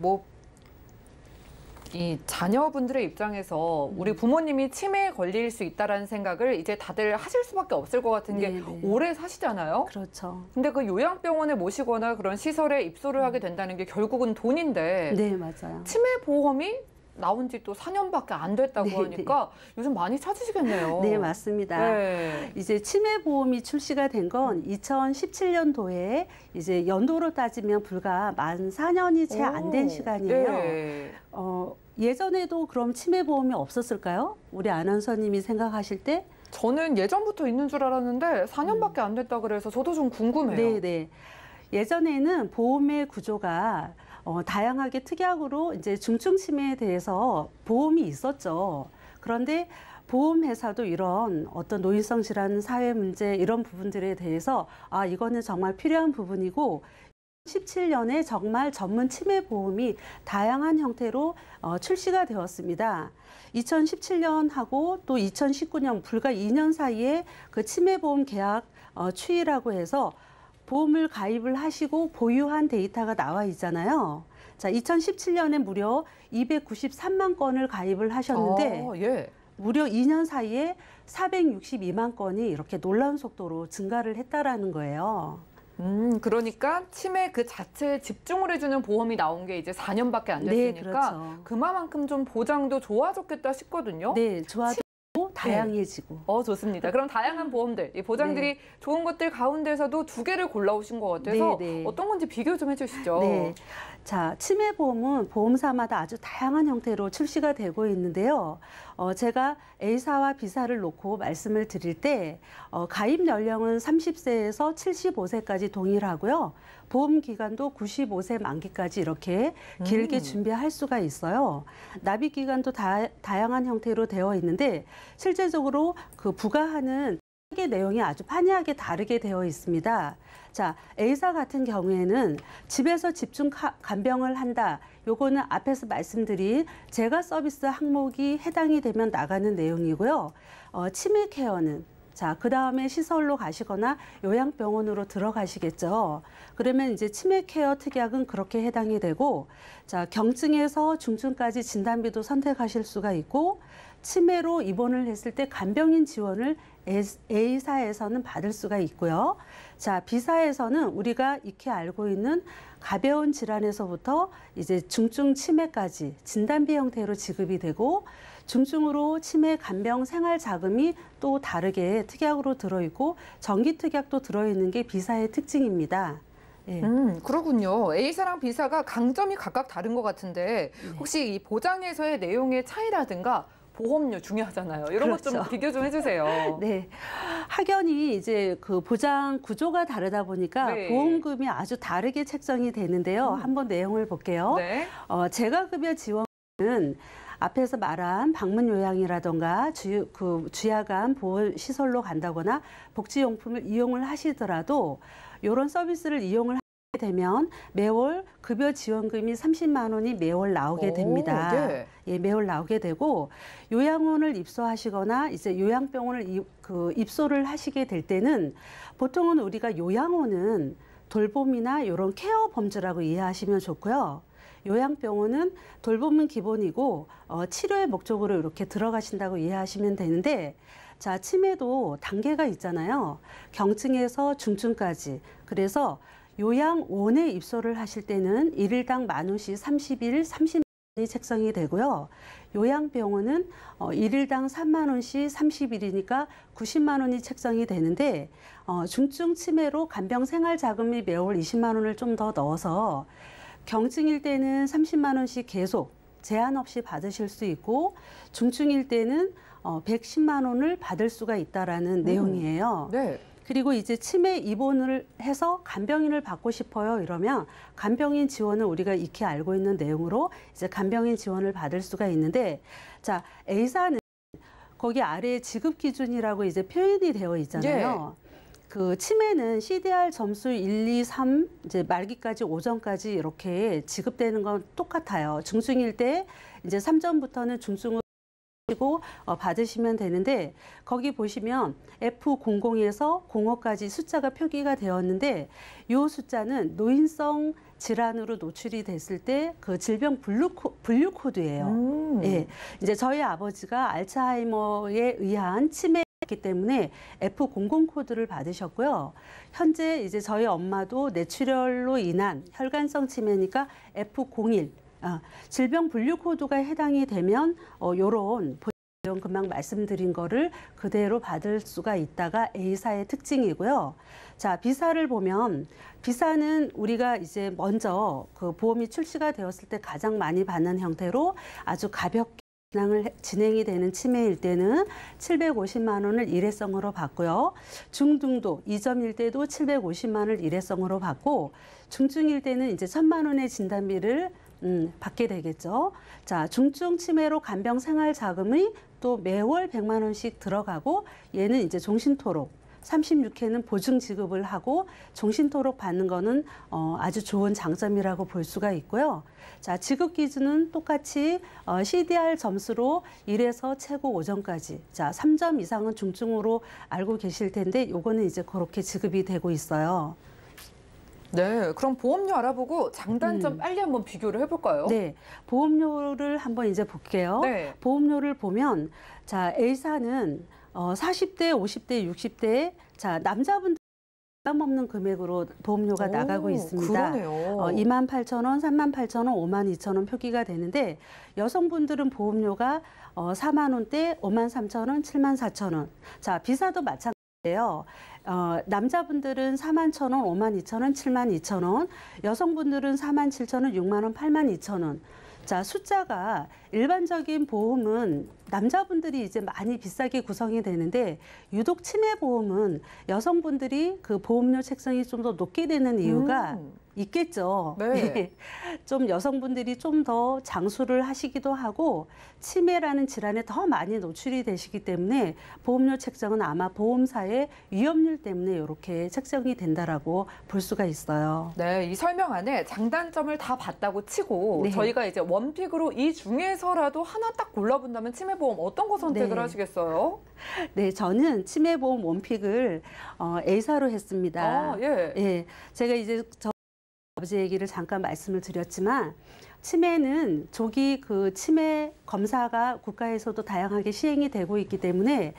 이 자녀분들의 입장에서 우리 부모님이 치매에 걸릴 수 있다라는 생각을 이제 다들 하실 수밖에 없을 것 같은 게 네네. 오래 사시잖아요. 그렇죠. 근데 그 요양병원에 모시거나 그런 시설에 입소를 하게 된다는 게 결국은 돈인데 네, 맞아요. 치매 보험이 나온 지 또 4년밖에 안 됐다고 네네. 하니까 요즘 많이 찾으시겠네요. 네, 맞습니다. 네. 이제 치매 보험이 출시가 된 건 2017년도에 이제 연도로 따지면 불과 만 4년이 채 안 된 시간이에요. 네. 예전에도 그럼 치매 보험이 없었을까요? 우리 아나운서님이 생각하실 때? 저는 예전부터 있는 줄 알았는데 4년밖에 안 됐다 그래서 저도 좀 궁금해요. 네, 네. 예전에는 보험의 구조가 다양하게 특약으로 이제 중증 치매에 대해서 보험이 있었죠. 그런데 보험회사도 이런 어떤 노인성 질환, 사회 문제 이런 부분들에 대해서 이거는 정말 필요한 부분이고 2017년에 정말 전문 치매 보험이 다양한 형태로 출시가 되었습니다. 2017년하고 또 2019년 불과 2년 사이에 그 치매 보험 계약 추이라고 해서 보험을 가입을 하시고 보유한 데이터가 나와 있잖아요. 자, 2017년에 무려 293만 건을 가입을 하셨는데 예. 무려 2년 사이에 462만 건이 이렇게 놀라운 속도로 증가를 했다라는 거예요. 그러니까 치매 그 자체에 집중을 해주는 보험이 나온 게 이제 4년밖에 안 됐으니까 네, 그렇죠. 그만큼 좀 보장도 좋아졌겠다 싶거든요. 네, 좋아지고 다양해지고. 좋습니다. 그럼 다양한 보험들, 이 보장들이 좋은 것들 가운데서도 두 개를 골라오신 것 같아서 네, 네. 어떤 건지 비교 좀 해주시죠. 네. 자, 치매 보험은 보험사마다 아주 다양한 형태로 출시가 되고 있는데요. 제가 A사와 B사를 놓고 말씀을 드릴 때 가입 연령은 30세에서 75세까지 동일하고요. 보험 기간도 95세 만기까지 이렇게 길게 준비할 수가 있어요. 납입 기간도 다양한 형태로 되어 있는데 실제적으로 그 부과하는 내용이 아주 판이하게 다르게 되어 있습니다. 자, A사 같은 경우에는 집에서 집중 간병을 한다. 요거는 앞에서 말씀드린 재가 서비스 항목이 해당이 되면 나가는 내용이고요. 치매 케어는 그 다음에 시설로 가시거나 요양병원으로 들어가시겠죠. 그러면 이제 치매 케어 특약은 그렇게 해당이 되고, 경증에서 중증까지 진단비도 선택하실 수가 있고, 치매로 입원을 했을 때 간병인 지원을 A사에서는 받을 수가 있고요. B사에서는 우리가 익히 알고 있는 가벼운 질환에서부터 이제 중증 치매까지 진단비 형태로 지급이 되고, 중증으로 치매 간병 생활 자금이 또 다르게 특약으로 들어있고 정기 특약도 들어있는 게 B사의 특징입니다. 예. 그렇군요. A사랑 B사가 강점이 각각 다른 것 같은데 혹시 이 보장에서의 내용의 차이라든가 보험료 중요하잖아요. 이런 것 좀 그렇죠. 비교 좀 해주세요. 네. 확연히 이제 그 보장 구조가 다르다 보니까 네. 보험금이 보험금이 아주 다르게 책정이 되는데요. 한번 내용을 볼게요. 네. 재가급여 지원은 앞에서 말한 방문 요양이라던가 주야간 보호 시설로 간다거나 복지용품을 이용을 하시더라도 이런 서비스를 이용을 하게 되면 매월 급여 지원금이 30만 원이 매월 나오게 됩니다. 네. 예, 매월 나오게 되고 요양원을 입소하시거나 이제 요양병원을 입소를 하시게 될 때는 보통은 우리가 요양원은 돌봄이나 이런 케어 범주라고 이해하시면 좋고요. 요양병원은 돌봄은 기본이고 치료의 목적으로 이렇게 들어가신다고 이해하시면 되는데 치매도 단계가 있잖아요. 경증에서 중증까지. 그래서 요양원에 입소를 하실 때는 1일당 만 원씩 30일 30만원이 책정이 되고요. 요양병원은 1일당 3만 원씩 30일이니까 90만 원이 책정이 되는데 중증 치매로 간병 생활 자금이 매월 20만 원을 좀 더 넣어서 경증일 때는 30만 원씩 계속 제한 없이 받으실 수 있고 중증일 때는 110만 원을 받을 수가 있다라는 내용이에요. 네. 그리고 이제 치매 입원을 해서 간병인을 받고 싶어요. 이러면 간병인 지원은 우리가 익히 알고 있는 내용으로 이제 간병인 지원을 받을 수가 있는데 A사는 거기 아래에 지급 기준이라고 이제 표현이 되어 있잖아요. 그 치매는 CDR 점수 1, 2, 3 이제 말기까지 오전까지 이렇게 지급되는 건 똑같아요. 중증일 때 이제 3점부터는 중증으로 받으시면 되는데 거기 보시면 F00에서 05까지 숫자가 표기가 되었는데 이 숫자는 노인성 질환으로 노출이 됐을 때 그 질병 분류 코드예요. 예, 이제 저희 아버지가 알츠하이머에 의한 치매였기 때문에 F00 코드를 받으셨고요. 현재 이제 저희 엄마도 뇌출혈로 인한 혈관성 치매니까 F01. 질병 분류 코드가 해당이 되면 요런 금방 말씀드린 거를 그대로 받을 수가 있다가 A사의 특징이고요. 자, B사를 보면 B사는 우리가 이제 먼저 그 보험이 출시가 되었을 때 가장 많이 받는 형태로 아주 가볍게 진행이 되는 치매일 때는 750만 원을 일회성으로 받고요. 중등도 2점일 때도 750만 원을 일회성으로 받고 중증일 때는 이제 1,000만 원의 진단비를 받게 되겠죠. 자, 중증 치매로 간병 생활 자금이 또 매월 100만 원씩 들어가고 얘는 이제 종신토록 36회는 보증 지급을 하고 종신토록 받는 거는 아주 좋은 장점이라고 볼 수가 있고요. 자, 지급 기준은 똑같이 CDR 점수로 1에서 최고 5점까지. 자, 3점 이상은 중증으로 알고 계실 텐데 요거는 이제 그렇게 지급이 되고 있어요. 네, 그럼 보험료 알아보고 장단점 빨리 한번 비교를 해볼까요? 네, 보험료를 한번 이제 볼게요. 네. 보험료를 보면 자, A사는 40대, 50대, 60대 자, 남자분들 부담 없는 금액으로 보험료가 나가고 있습니다. 그러네요. 28,000원, 38,000원, 52,000원 표기가 되는데 여성분들은 보험료가 4만 원대, 53,000원, 74,000원. 자, 비사도 마찬가지예요. 남자분들은 41,000원, 52,000원, 72,000원, 여성분들은 47,000원, 6만 원, 82,000원. 자, 숫자가 일반적인 보험은 남자분들이 이제 많이 비싸게 구성이 되는데 유독 치매 보험은 여성분들이 그 보험료 책정이 좀 더 높게 되는 이유가 있겠죠. 네. 좀 여성분들이 좀 더 장수를 하시기도 하고 치매라는 질환에 더 많이 노출이 되시기 때문에 보험료 책정은 아마 보험사의 위험률 때문에 이렇게 책정이 된다라고 볼 수가 있어요. 네, 이 설명 안에 장단점을 다 봤다고 치고 네. 저희가 이제 원픽으로 이 중에서라도 하나 딱 골라본다면 치매보험 어떤 거 선택을 네. 하시겠어요? 네, 저는 치매보험 원픽을 A사로 했습니다. 예. 예, 제가 이제 저 아버지 얘기를 잠깐 말씀을 드렸지만 치매는 조기 그 치매 검사가 국가에서도 다양하게 시행이 되고 있기 때문에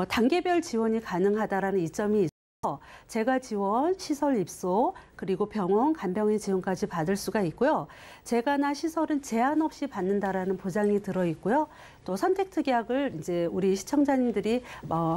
단계별 지원이 가능하다라는 이점이 있어서 재가 지원, 시설 입소, 그리고 병원, 간병인 지원까지 받을 수가 있고요. 재가나 시설은 제한 없이 받는다라는 보장이 들어 있고요. 또 선택 특약을 이제 우리 시청자님들이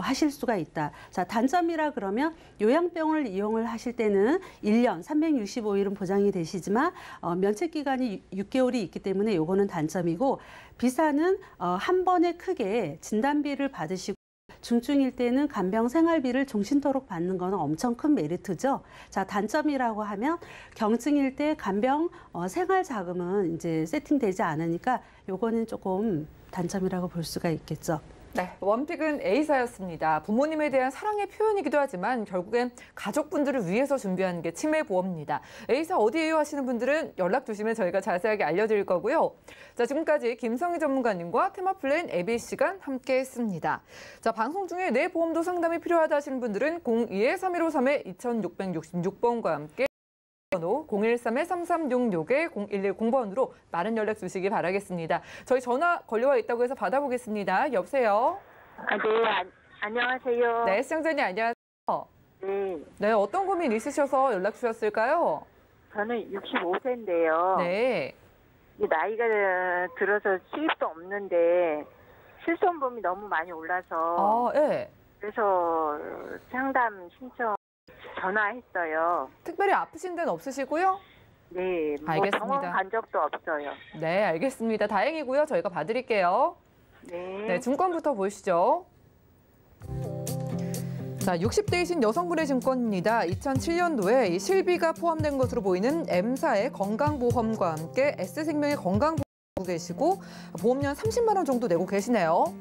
하실 수가 있다. 자, 단점이라 그러면 요양병을 이용을 하실 때는 1년 365일은 보장이 되시지만 면책 기간이 6개월이 있기 때문에 요거는 단점이고 비사는 한 번에 크게 진단비를 받으시고 중증일 때는 간병 생활비를 종신토록 받는 거는 엄청 큰 메리트죠. 자, 단점이라고 하면 경증일 때 간병 생활 자금은 이제 세팅되지 않으니까 요거는 조금 단점이라고 볼 수가 있겠죠. 네, 원픽은 A사였습니다. 부모님에 대한 사랑의 표현이기도 하지만 결국엔 가족분들을 위해서 준비하는 게 치매보험입니다. A사 어디에요 하시는 분들은 연락 주시면 저희가 자세하게 알려드릴 거고요. 자, 지금까지 김성희 전문가님과 테마플랜 AB 시간 함께했습니다. 자, 방송 중에 내 보험도 상담이 필요하다 하시는 분들은 02-3153-2666번과 함께 번호 013-3366-0110번으로 많은 연락 주시기 바라겠습니다. 저희 전화 걸려와 있다고 해서 받아보겠습니다. 여보세요? 네, 안녕하세요. 네, 시청자님 안녕하세요. 네, 네, 어떤 고민 있으셔서 연락 주셨을까요? 저는 65세인데요. 네. 나이가 들어서 수입도 없는데 실손보험이 너무 많이 올라서 네. 그래서 상담 신청 전화했어요. 특별히 아프신 데는 없으시고요? 네, 뭐 알겠습니다. 병원 간 적도 없어요. 네, 알겠습니다. 다행이고요. 저희가 봐드릴게요. 네. 네, 증권부터 보시죠. 자, 60대이신 여성분의 증권입니다. 2007년도에 이 실비가 포함된 것으로 보이는 M사의 건강보험과 함께 S생명의 건강보험 계시고 보험료 30만 원 정도 내고 계시네요.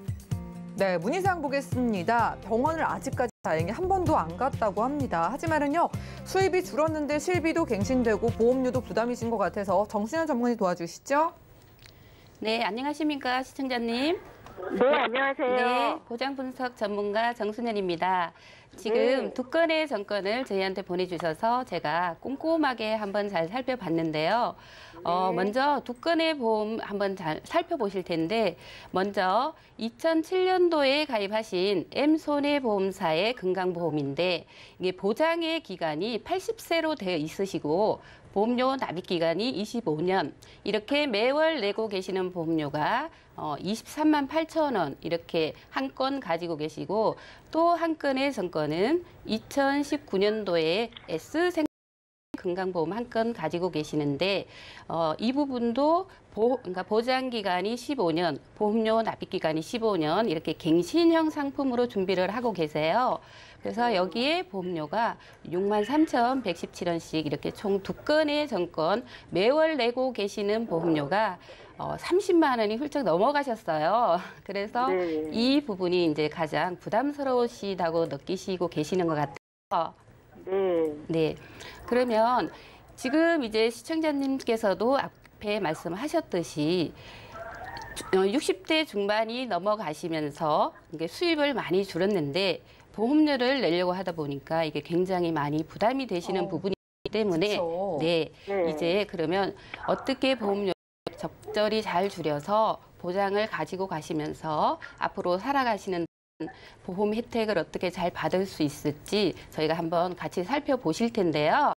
네, 문의사항 보겠습니다. 병원을 아직까지 다행히 한 번도 안 갔다고 합니다. 하지만은요, 수입이 줄었는데 실비도 갱신되고 보험료도 부담이신 것 같아서 정순현 전문의 도와주시죠. 네, 안녕하십니까, 시청자님. 네, 안녕하세요. 네, 보장 분석 전문가 정순현입니다. 지금 네. 두 건의 정권을 저희한테 보내주셔서 제가 꼼꼼하게 한번 잘 살펴봤는데요. 먼저 두 건의 보험 한번 잘 살펴보실 텐데, 먼저 2007년도에 가입하신 M손해보험사의 건강보험인데, 이게 보장의 기간이 80세로 되어 있으시고, 보험료 납입 기간이 25년, 이렇게 매월 내고 계시는 보험료가 23만 8천 원 이렇게 한 건 가지고 계시고, 또 한 건의 정권은 2019년도에 S생 건강보험 한 건 가지고 계시는데, 이 부분도 그러니까 보장 기간이 15년, 보험료 납입 기간이 15년 이렇게 갱신형 상품으로 준비를 하고 계세요. 그래서 여기에 보험료가 63,117원씩 이렇게 총 두 건의 정권 매월 내고 계시는 보험료가 30만 원이 훌쩍 넘어가셨어요. 그래서 네. 이 부분이 이제 가장 부담스러우시다고 느끼시고 계시는 것 같아요. 네. 네. 그러면 지금 이제 시청자님께서도 앞에 말씀하셨듯이 60대 중반이 넘어가시면서 이게 수입을 많이 줄였는데 보험료를 내려고 하다 보니까 이게 굉장히 많이 부담이 되시는 부분이기 때문에 그쵸. 네. 네. 이제 그러면 어떻게 보험료 적절히 잘 줄여서 보장을 가지고 가시면서 앞으로 살아가시는 보험 혜택을 어떻게 잘 받을 수 있을지 저희가 한번 같이 살펴보실 텐데요.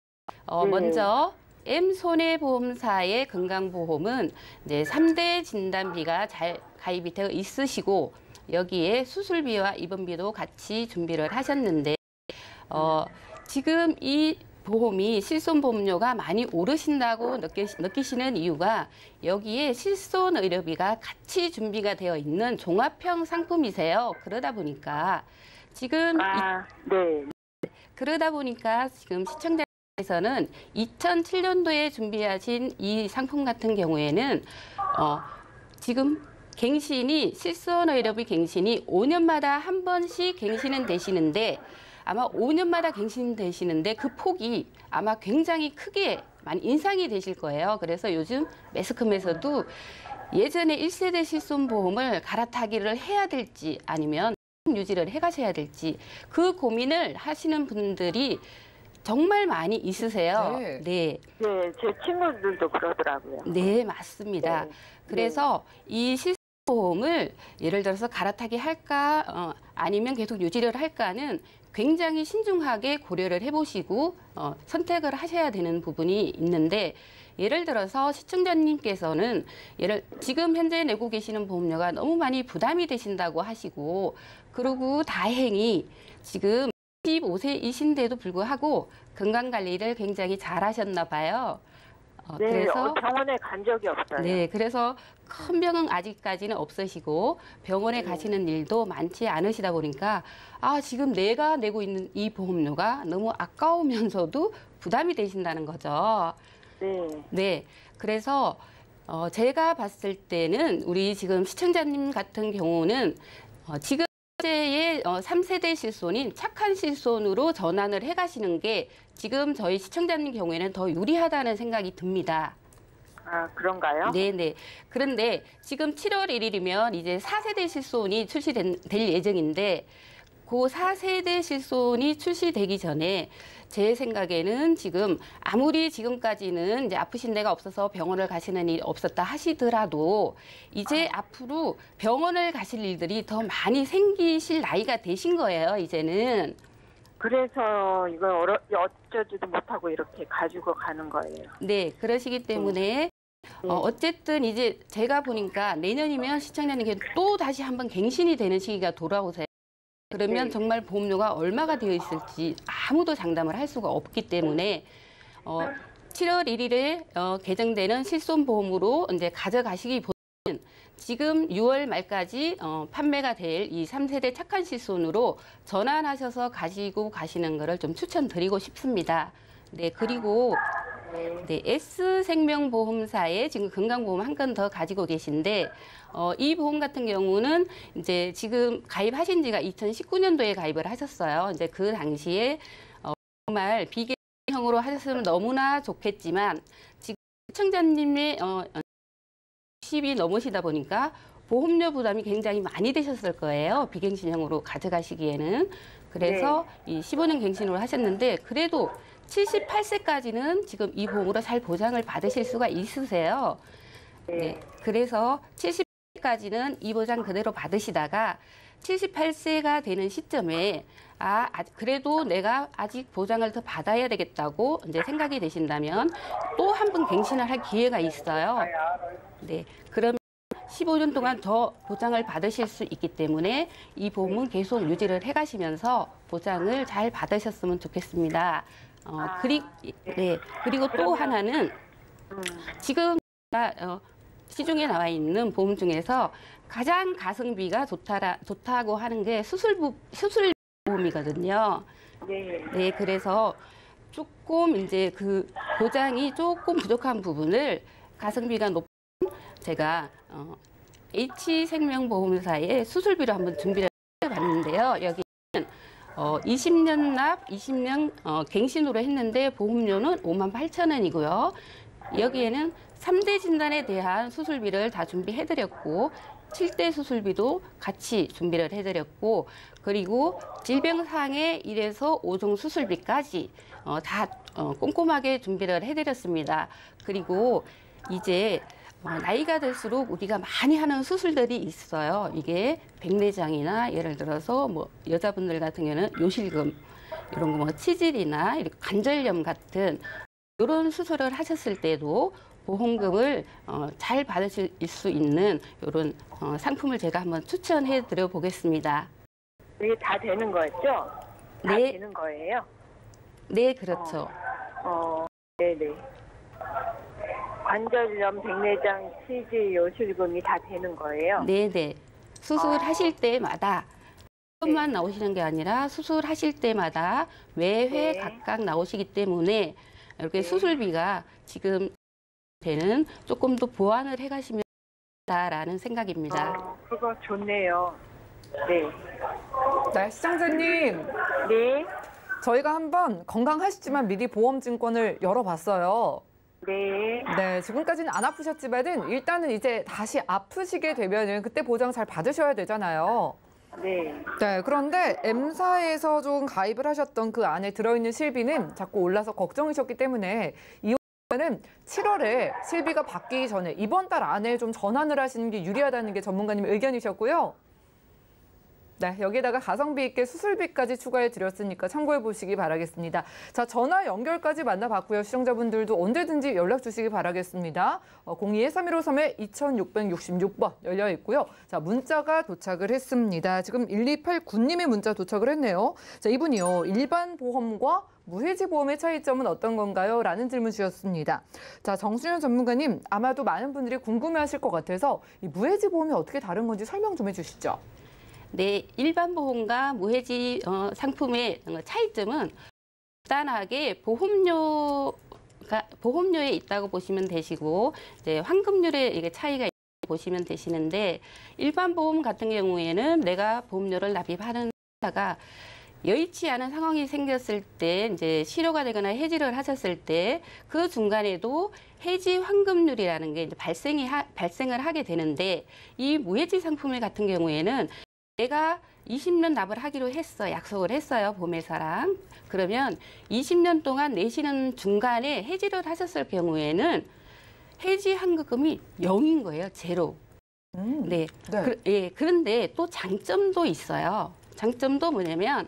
먼저 M손해보험사의 건강보험은 이제 3대 진단비가 잘 가입이 되어 있으시고 여기에 수술비와 입원비도 같이 준비를 하셨는데 지금 이 보험이 실손보험료가 많이 오르신다고 느끼시는 이유가 여기에 실손의료비가 같이 준비가 되어 있는 종합형 상품이세요. 그러다 보니까 지금 지금 시청자께서는 2007년도에 준비하신 이 상품 같은 경우에는 지금 갱신이 실손의료비 갱신이 5년마다 한 번씩 갱신은 되시는데 아마 5년마다 갱신되시는데 그 폭이 아마 굉장히 크게 많이 인상이 되실 거예요. 그래서 요즘 매스컴에서도 예전에 1세대 실손보험을 갈아타기를 해야 될지 아니면 유지를 해가셔야 될지 그 고민을 하시는 분들이 정말 많이 있으세요. 네. 네. 네, 제 친구들도 그러더라고요. 네, 맞습니다. 네. 그래서 이 실손보험을 예를 들어서 갈아타기 할까 아니면 계속 유지를 할까는 굉장히 신중하게 고려를 해보시고 선택을 하셔야 되는 부분이 있는데 예를 들어서 시청자님께서는 지금 현재 내고 계시는 보험료가 너무 많이 부담이 되신다고 하시고 그리고 다행히 지금 15세이신데도 불구하고 건강관리를 굉장히 잘 하셨나 봐요. 네, 그래서 병원에 간 적이 없어요. 네, 그래서 큰 병은 아직까지는 없으시고 병원에 가시는 일도 많지 않으시다 보니까 지금 내가 내고 있는 이 보험료가 너무 아까우면서도 부담이 되신다는 거죠. 네. 네, 그래서 제가 봤을 때는 우리 지금 시청자님 같은 경우는 지금 현재의 3세대 실손인 착한 실손으로 전환을 해가시는 게 지금 저희 시청자님 경우에는 더 유리하다는 생각이 듭니다. 아, 그런가요? 네네. 그런데 지금 7월 1일이면 이제 4세대 실손이 될 예정인데 그 4세대 실손이 출시되기 전에 제 생각에는 지금 아무리 지금까지는 이제 아프신 데가 없어서 병원을 가시는 일이 없었다 하시더라도 이제 앞으로 병원을 가실 일들이 더 많이 생기실 나이가 되신 거예요, 이제는. 그래서 이걸 어쩌지도 못하고 이렇게 가지고 가는 거예요. 네, 그러시기 때문에 어쨌든 이제 제가 보니까 내년이면 시청자님께 또 다시 한번 갱신이 되는 시기가 돌아오세요. 그러면 정말 보험료가 얼마가 되어 있을지 아무도 장담을 할 수가 없기 때문에 7월 1일에 개정되는 실손보험으로 이제 가져가시기보다는 지금 6월 말까지 판매가 될 이 3세대 착한 실손으로 전환하셔서 가지고 가시는 거를 좀 추천드리고 싶습니다. 네, 그리고 네, S생명보험사에 지금 건강보험 한 건 더 가지고 계신데 이 보험 같은 경우는 이제 지금 가입하신 지가 2019년도에 가입을 하셨어요. 이제 그 당시에 정말 비계형으로 하셨으면 너무나 좋겠지만 지금 시청자님의 60이 넘으시다 보니까 보험료 부담이 굉장히 많이 되셨을 거예요. 비갱신형으로 가져가시기에는. 그래서 이 15년 갱신으로 하셨는데 그래도 78세까지는 지금 이 보험으로 잘 보장을 받으실 수가 있으세요. 네. 그래서 70세까지는 이 보장 그대로 받으시다가 78세가 되는 시점에 그래도 내가 아직 보장을 더 받아야 되겠다고 이제 생각이 되신다면 또 한 번 갱신을 할 기회가 있어요. 네. 그러면 15년 동안 더 보장을 받으실 수 있기 때문에 이 보험은 계속 유지를 해가시면서 보장을 잘 받으셨으면 좋겠습니다. 그리고 또 하나는 지금 시중에 나와 있는 보험 중에서 가장 가성비가 좋다고 하는 게 수술 보험이거든요. 네, 그래서 조금 이제 그 보장이 조금 부족한 부분을 가성비가 높은 제가 H생명보험사의 수술비로 한번 준비를 해봤는데요. 여기는 20년 납, 20년 갱신으로 했는데 보험료는 58,000원이고요. 여기에는 3대 진단에 대한 수술비를 다 준비해드렸고 7대 수술비도 같이 준비를 해드렸고 그리고 질병상의 1에서 5종 수술비까지 다 꼼꼼하게 준비를 해드렸습니다. 그리고 이제 나이가 들수록 우리가 많이 하는 수술들이 있어요. 이게 백내장이나 예를 들어서 뭐 여자분들 같은 경우는 요실금 이런 거 뭐 치질이나 이렇게 관절염 같은 이런 수술을 하셨을 때도 보험금을 잘 받으실 수 있는 이런 상품을 제가 한번 추천해 드려 보겠습니다. 이게 다 되는 거였죠? 다 네. 되는 거예요? 네, 그렇죠. 네네. 관절염, 백내장, 치질, 요실금이 다 되는 거예요? 네네. 수술하실 때마다 한번만 나오시는 게 아니라 수술하실 때마다 매회 각각 나오시기 때문에 이렇게 수술비가 지금 되는 조금 더 보완을 해가시면 좋다라는 생각입니다. 그거 좋네요. 네. 네, 시청자님. 네. 저희가 한번 건강하시지만 미리 보험증권을 열어봤어요. 네. 네, 지금까지는 안 아프셨지만은 일단은 이제 다시 아프시게 되면은 그때 보장 잘 받으셔야 되잖아요. 네. 네, 그런데 M사에서 좀 가입을 하셨던 그 안에 들어있는 실비는 자꾸 올라서 걱정이셨기 때문에 이번에는 7월에 실비가 바뀌기 전에 이번 달 안에 좀 전환을 하시는 게 유리하다는 게 전문가님 의견이셨고요. 네, 여기에다가 가성비 있게 수술비까지 추가해 드렸으니까 참고해 보시기 바라겠습니다. 자, 전화 연결까지 만나봤고요. 시청자분들도 언제든지 연락 주시기 바라겠습니다. 02-3153-2666번 열려 있고요. 자, 문자가 도착을 했습니다. 지금 1289님의 문자 도착을 했네요. 자, 이분이요. 일반 보험과 무해지 보험의 차이점은 어떤 건가요? 라는 질문 주셨습니다. 자, 정수현 전문가님, 아마도 많은 분들이 궁금해하실 것 같아서 이 무해지 보험이 어떻게 다른 건지 설명 좀 해주시죠. 네, 일반 보험과 무해지 상품의 차이점은 간단하게 보험료에 있다고 보시면 되시고 이제 환급률에 이게 차이가 있다고 보시면 되시는데 일반 보험 같은 경우에는 내가 보험료를 납입하는 회사가 여의치 않은 상황이 생겼을 때 이제 실효가 되거나 해지를 하셨을 때 그 중간에도 해지 환급률이라는 게 이제 발생을 하게 되는데 이 무해지 상품 같은 경우에는 내가 20년 납을 하기로 약속을 했어요, 보험회사랑. 그러면 20년 동안 내시는 중간에 해지를 하셨을 경우에는 해지 환급금이 0인 거예요, 제로. 네. 그런데 또 장점도 있어요. 장점도 뭐냐면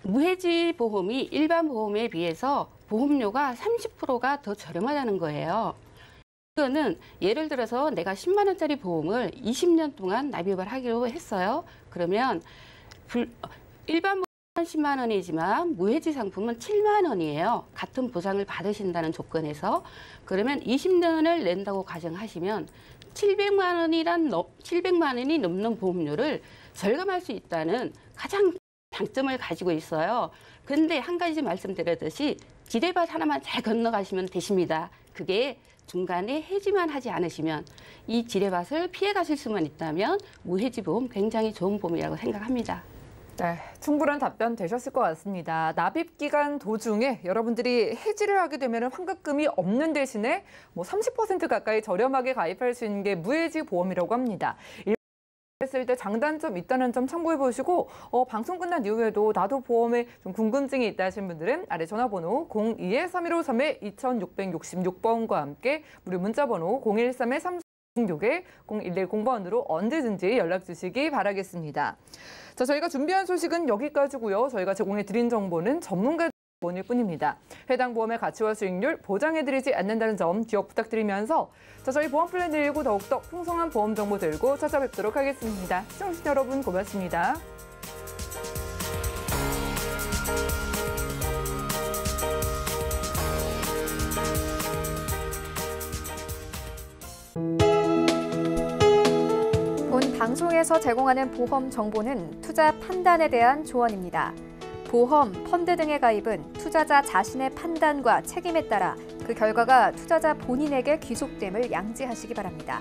무해지 보험이 일반 보험에 비해서 보험료가 30%가 더 저렴하다는 거예요. 이거는 예를 들어서 내가 10만 원짜리 보험을 20년 동안 납입을 하기로 했어요. 그러면 일반 보험은 10만 원이지만 무해지 상품은 7만 원이에요. 같은 보상을 받으신다는 조건에서. 그러면 20년을 낸다고 가정하시면 700만 원이 넘는 보험료를 절감할 수 있다는 가장 장점을 가지고 있어요. 그런데 한 가지 말씀드렸듯이 지뢰밭 하나만 잘 건너가시면 되십니다. 그게 중간에 해지만 하지 않으시면 이 지뢰밭을 피해 가실 수만 있다면 무해지 보험 굉장히 좋은 보험이라고 생각합니다. 네, 충분한 답변 되셨을 것 같습니다. 납입 기간 도중에 여러분들이 해지를 하게 되면 환급금이 없는 대신에 30% 가까이 저렴하게 가입할 수 있는 게 무해지 보험이라고 합니다. 했을 때 장단점 있다는 점 참고해 보시고 방송 끝난 이후에도 나도 보험에 좀 궁금증이 있다 하신 분들은 아래 전화번호 02-3153-2666번과 함께 무료 문자번호 013-3666-0110번으로 언제든지 연락 주시기 바라겠습니다. 자, 저희가 준비한 소식은 여기까지고요. 저희가 제공해 드린 정보는 전문가 보험일 뿐입니다. 해당 보험의 가치와 수익률 보장해드리지 않는다는 점 기억 부탁드리면서 저희 보험 플랜 119 더욱더 풍성한 보험 정보 들고 찾아뵙도록 하겠습니다. 시청자 여러분 고맙습니다. 본 방송에서 제공하는 보험 정보는 투자 판단에 대한 조언입니다. 보험, 펀드 등의 가입은 투자자 자신의 판단과 책임에 따라 그 결과가 투자자 본인에게 귀속됨을 양지하시기 바랍니다.